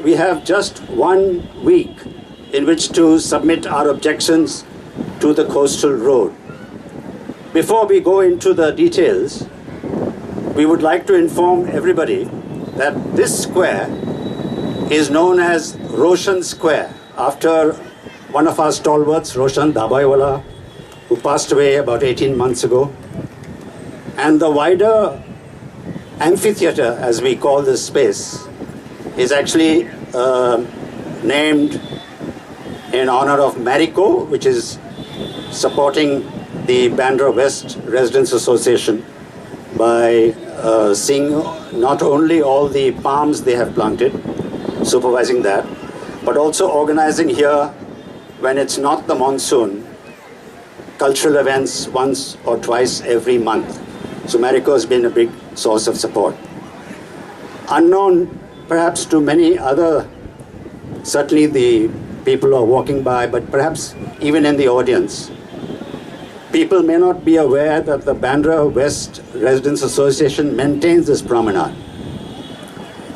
We have just 1 week in which to submit our objections to the coastal road. Before we go into the details, we would like to inform everybody that this square is known as Roshan Square, after one of our stalwarts, Roshan Dabaiwala, who passed away about 18 months ago. And the wider amphitheater, as we call this space, is actually named in honor of Marico, which is supporting the Bandra West Residents Association by seeing not only all the palms they have planted, supervising that, but also organizing here, when it's not the monsoon, cultural events once or twice every month. So Marico has been a big source of support. Unknown perhaps to many other, certainly the people who are walking by, but perhaps even in the audience, people may not be aware that the Bandra West Residents Association maintains this promenade.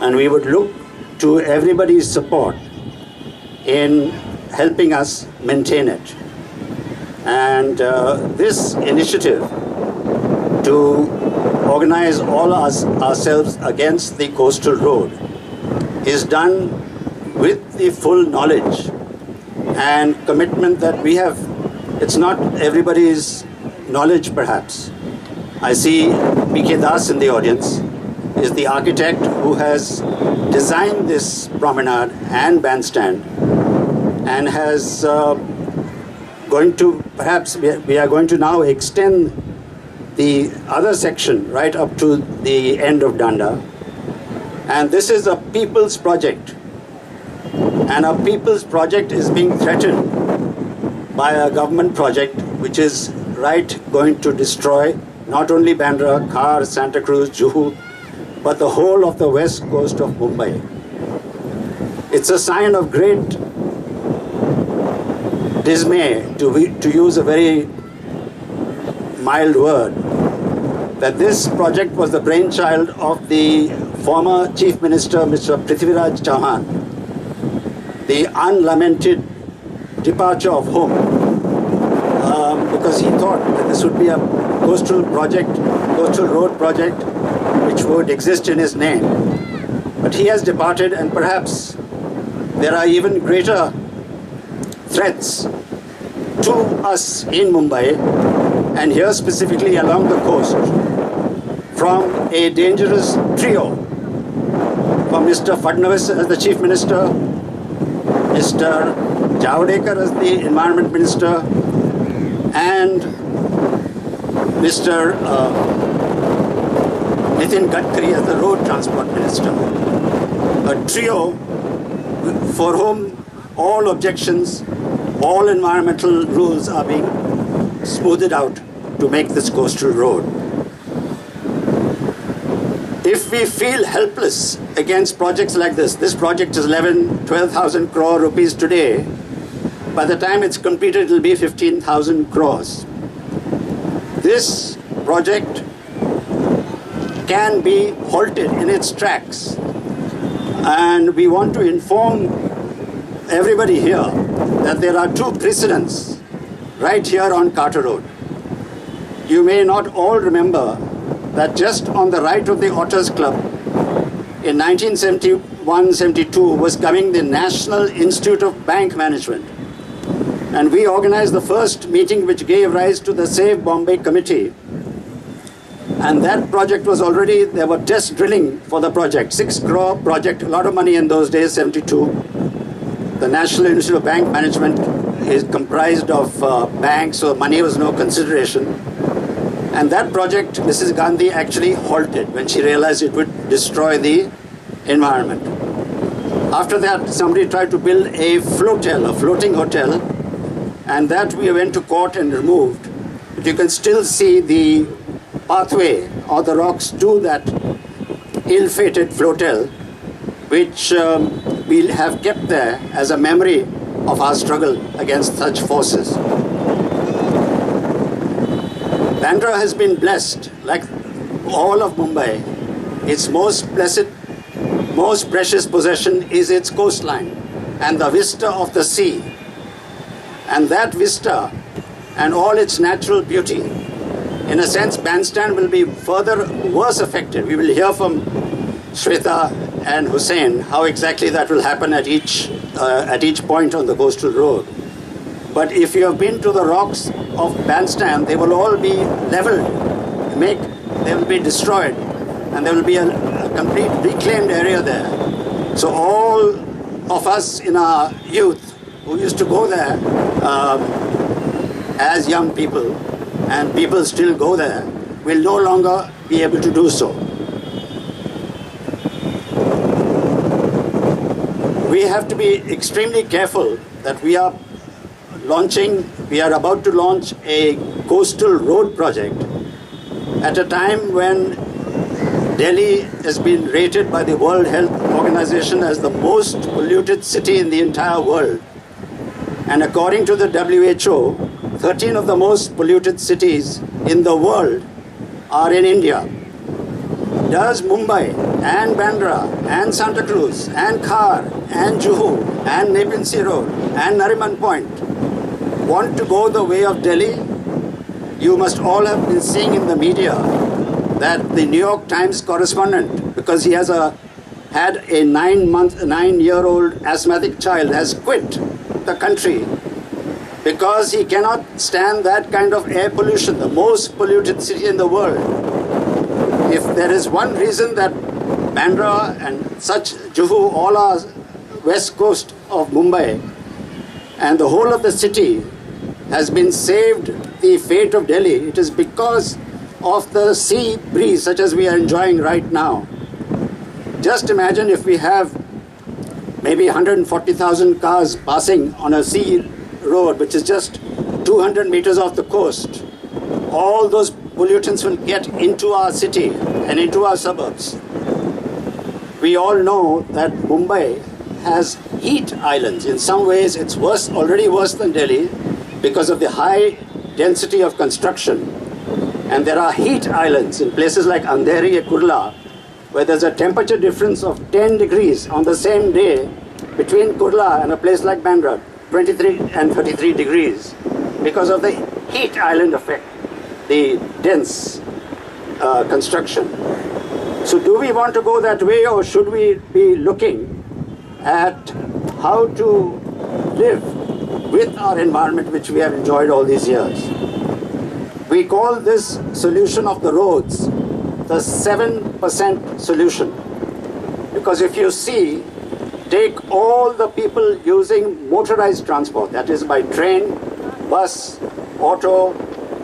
And we would look to everybody's support in helping us maintain it. And this initiative to organize all ourselves against the coastal road is done with the full knowledge and commitment that we have. It's not everybody's knowledge, perhaps. I see P.K. Das in the audience, is the architect who has designed this promenade and bandstand, and has we are going to now extend the other section right up to the end of Danda. And this is a people's project. And a people's project is being threatened by a government project which is going to destroy not only Bandra, Khar, Santa Cruz, Juhu, but the whole of the west coast of Mumbai. It's a sign of great dismay, to use a very mild word, that this project was the brainchild of the former Chief Minister, Mr. Prithviraj Chauhan, the unlamented departure of home, because he thought that this would be a coastal road project, which would exist in his name. But he has departed, and perhaps there are even greater threats to us in Mumbai, and here specifically along the coast, from a dangerous trio, from Mr. Fadnavis as the Chief Minister, Mr. Javadekar as the Environment Minister, and Mr. Nitin Gadkari as the Road Transport Minister. A trio for whom all objections, all environmental rules are being smoothed out to make this coastal road. If we feel helpless against projects like this project is 12,000 crore rupees today. By the time it's completed, it will be 15,000 crores. This project can be halted in its tracks. And we want to inform everybody here that there are two precedents right here on Carter Road. You may not all remember that just on the right of the Otters Club, in 1971-72 was coming the National Institute of Bank Management. And we organized the first meeting which gave rise to the Save Bombay Committee. And that project was already, there were test drilling for the project, 6 crore project, a lot of money in those days, 72. The National Institute of Bank Management is comprised of banks, so money was no consideration. And that project, Mrs. Gandhi actually halted when she realized it would destroy the environment. After that, somebody tried to build a flotel, a floating hotel, and that we went to court and removed. But you can still see the pathway or the rocks to that ill-fated flotel, which we have kept there as a memory of our struggle against such forces. Bandra has been blessed, like all of Mumbai. Its most blessed, most precious possession is its coastline and the vista of the sea. And that vista and all its natural beauty, in a sense, Bandstand will be further worse affected. We will hear from Shweta and Hussein how exactly that will happen at each point on the coastal road. But if you have been to the rocks of Bandstand, they will all be leveled, they will be destroyed, and there will be a complete reclaimed area there. So all of us in our youth who used to go there as young people, and people still go there, will no longer be able to do so. We have to be extremely careful that we are about to launch a coastal road project at a time when Delhi has been rated by the World Health Organization as the most polluted city in the entire world. And according to the WHO, 13 of the most polluted cities in the world are in India. Does Mumbai and Bandra and Santa Cruz and Khar and Juhu and Nepean Sea Road and Nariman Point want to go the way of Delhi? You must all have been seeing in the media that the New York Times correspondent, because he has had a 9-year-old asthmatic child, has quit the country because he cannot stand that kind of air pollution, the most polluted city in the world. If there is one reason that Bandra and such Juhu, all our west coast of Mumbai and the whole of the city has been saved the fate of Delhi, it is because of the sea breeze such as we are enjoying right now. Just imagine if we have maybe 140,000 cars passing on a sea road which is just 200 meters off the coast. All those pollutants will get into our city and into our suburbs. We all know that Mumbai has heat islands. In some ways, it's already worse than Delhi because of the high density of construction. And there are heat islands in places like Andheri and Kurla, where there's a temperature difference of 10 degrees on the same day between Kurla and a place like Bandra, 23 and 33 degrees, because of the heat island effect, the dense construction. So do we want to go that way, or should we be looking at how to live with our environment which we have enjoyed all these years? We call this solution of the roads the 7% solution. Because if you see, take all the people using motorized transport, that is by train, bus, auto,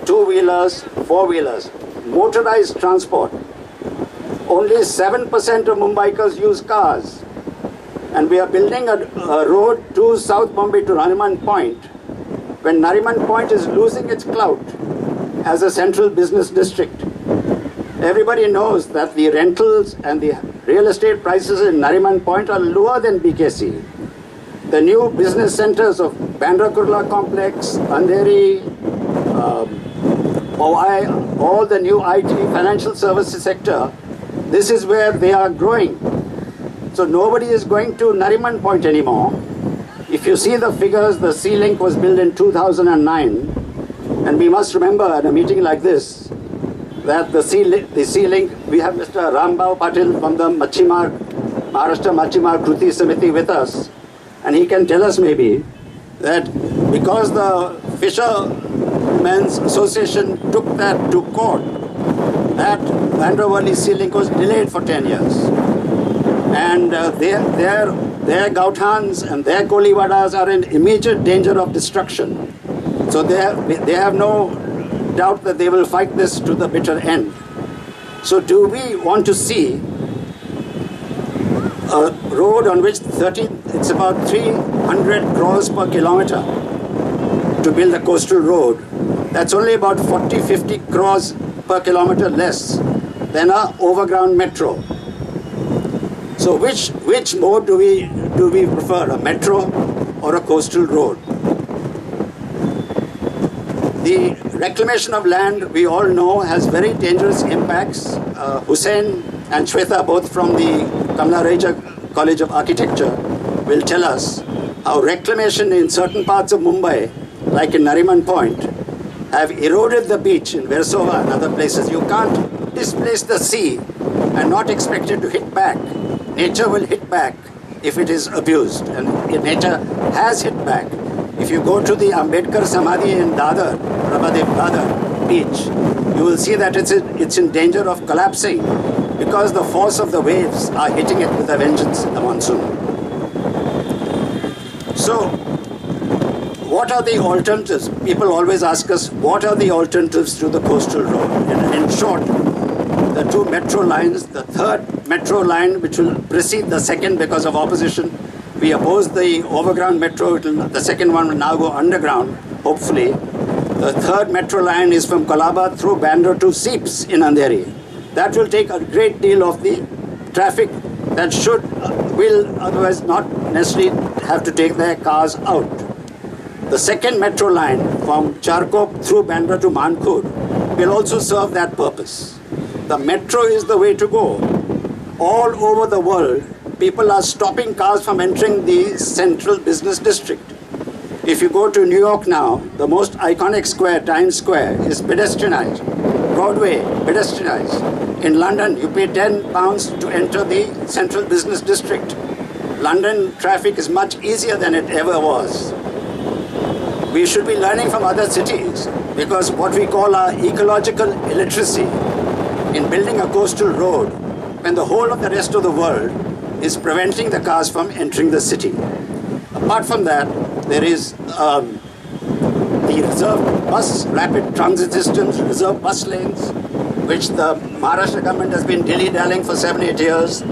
two-wheelers, four-wheelers, motorized transport, only 7% of Mumbaikars use cars. And we are building a road to South Bombay to Nariman Point, when Nariman Point is losing its clout as a central business district. Everybody knows that the rentals and the real estate prices in Nariman Point are lower than BKC. The new business centers of Bandra Kurla Complex, Andheri, all the new IT, financial services sector, this is where they are growing. So nobody is going to Nariman Point anymore. If you see the figures, the Sea Link was built in 2009. And we must remember at a meeting like this, that the Sea Link, we have Mr. Rambao Patil from the Maharashtra Machimar Kruti Samiti with us. And he can tell us maybe that because the Fishermen's Association took that to court, that Bandra Sea Link was delayed for 10 years. And their Gauthans and their Koliwadas are in immediate danger of destruction. So they have no doubt that they will fight this to the bitter end. So do we want to see a road on which it's about 300 crores per kilometer to build a coastal road? That's only about 40-50 crores per kilometer less than an overground metro. So which mode do we prefer, a metro or a coastal road? The reclamation of land, we all know, has very dangerous impacts. Hussain and Shweta, both from the Kamla College of Architecture, will tell us how reclamation in certain parts of Mumbai, like in Nariman Point, have eroded the beach in Versova and other places. You can't displace the sea and not expect it to hit back. Nature will hit back if it is abused, and nature has hit back. If you go to the Ambedkar Samadhi in Dadar, Prabhadev Dadar beach, you will see that it's in danger of collapsing because the force of the waves are hitting it with a vengeance in the monsoon. So, what are the alternatives? People always ask us, what are the alternatives to the coastal road? In short, the two metro lines, the third metro line, which will precede the second because of opposition. We oppose the overground metro. The second one will now go underground, hopefully. The third metro line is from Colaba through Bandra to Seeps in Andheri. That will take a great deal of the traffic that will otherwise not necessarily have to take their cars out. The second metro line from Charkop through Bandra to Mankur will also serve that purpose. The metro is the way to go. All over the world, people are stopping cars from entering the central business district. If you go to New York now, the most iconic square, Times Square, is pedestrianized. Broadway, pedestrianized. In London, you pay £10 to enter the central business district. London traffic is much easier than it ever was. We should be learning from other cities, because what we call our ecological illiteracy in building a coastal road, when the whole of the rest of the world is preventing the cars from entering the city. Apart from that, there is the reserved bus rapid transit systems, reserved bus lanes, which the Maharashtra government has been dilly-dallying for 7-8 years.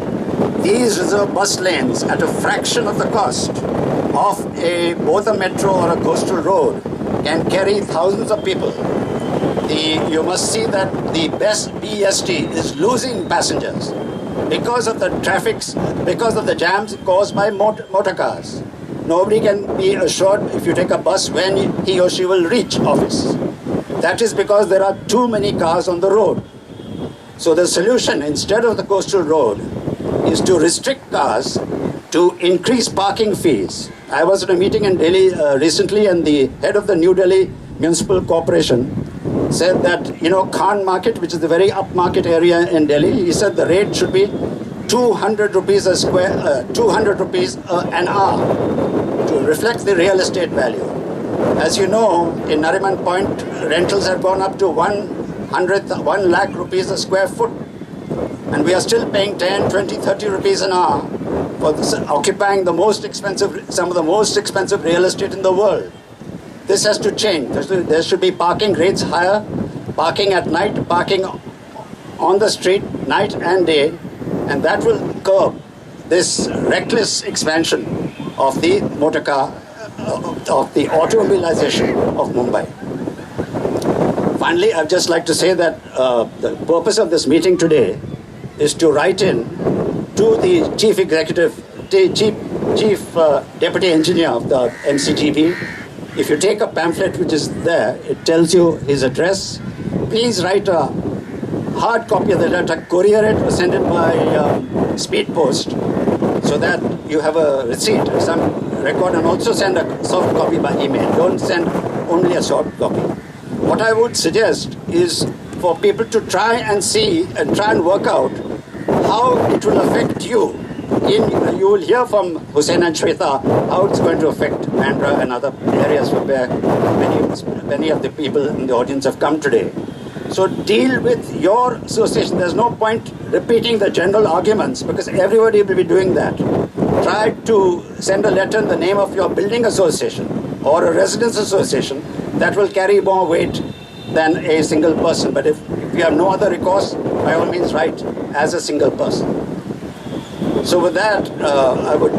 These reserved bus lanes, at a fraction of the cost of both a metro or a coastal road, can carry thousands of people. You must see that the best BEST is losing passengers because of the because of the jams caused by motor cars. Nobody can be assured if you take a bus when he or she will reach office. That is because there are too many cars on the road. So the solution, instead of the coastal road, is to restrict cars, to increase parking fees. I was at a meeting in Delhi recently, and the head of the New Delhi Municipal Corporation said that, Khan Market, which is the very upmarket area in Delhi, he said the rate should be 200 rupees a square, 200 rupees an hour to reflect the real estate value. As you know, in Nariman Point, rentals have gone up to 1 lakh rupees a square foot. And we are still paying 10, 20, 30 rupees an hour for occupying some of the most expensive real estate in the world. This has to change. There should be parking rates higher, parking at night, parking on the street, night and day, and that will curb this reckless expansion of the motor car, of the automobilization of Mumbai. Finally, I'd just like to say that the purpose of this meeting today is to write in to the Chief Deputy Engineer of the MCGP. If you take a pamphlet which is there, it tells you his address. Please write a hard copy of the letter, courier it, or send it by speed post, so that you have a receipt, some record, and also send a soft copy by email. Don't send only a soft copy. What I would suggest is for people to try and work out how it will affect you. You will hear from Hussain and Shweta how it's going to affect Bandra and other areas where many of the people in the audience have come today. So deal with your association. There's no point repeating the general arguments because everybody will be doing that. Try to send a letter in the name of your building association or a residence association. That will carry more weight than a single person. But if you have no other recourse, by all means write as a single person. So with that, I would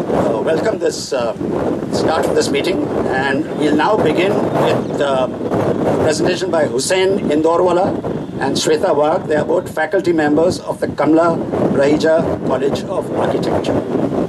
welcome this start of this meeting, and we'll now begin with a presentation by Hussain Indorwala and Shweta Wagh. They are both faculty members of the Kamla Rahija College of Architecture.